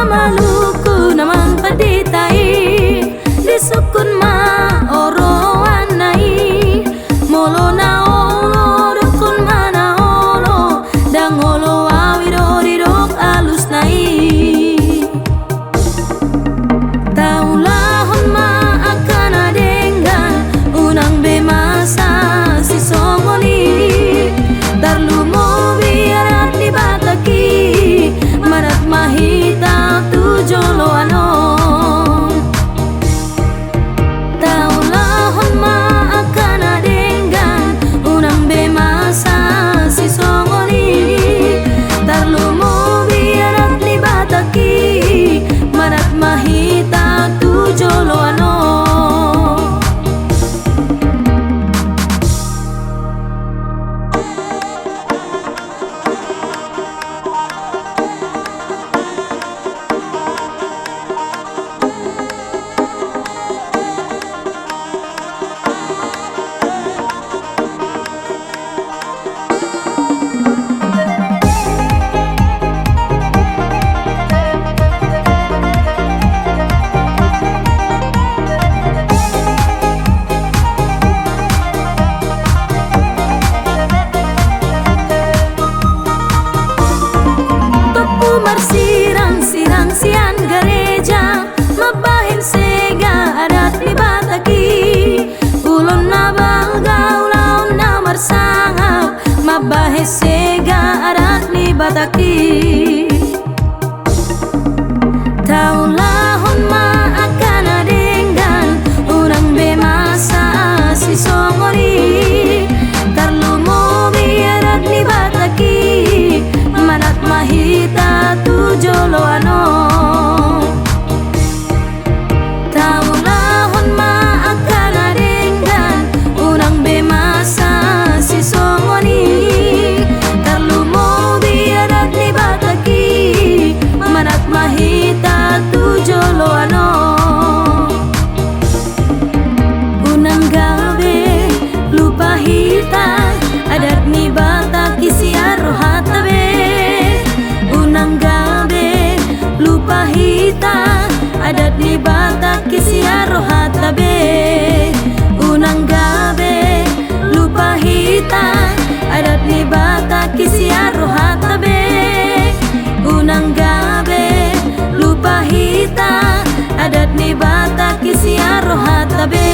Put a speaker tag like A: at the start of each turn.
A: Maluku namang paditai disukun ma oro anai molo na olo dukun mana olo dang olo awiro ridok alus nai taulahon ma akan adenggan unang bemasa si songoli tarlumo biarat di bataki marat mahita tu jolo ano taulahon ma akan adenggan unang bemasa si songoli tarlumo biarat di bataki marat mahita tu jolo ano. Sirang sian gereja mabahin sega adat ni bataki ulon na balga ulaon na marsangap mabahin sega adat ni bataki taulahon ma akan adenggan urang bemasa si songori tarlumo biarat ni bataki manat mahita tu jolo ano taulahon ma akan adenggan unang bemasa si songoni tarlumo biarat ni bataki manat mahita tu jolo ano unang gabe lupa hita adat ni bataki siaro hatabe unang gabe lupa hita adat ni bataki siaro hatabe unang gabe lupa hita adat ni bataki siaro hatabe unang gabe lupa hita adat ni bataki siaro hatabe.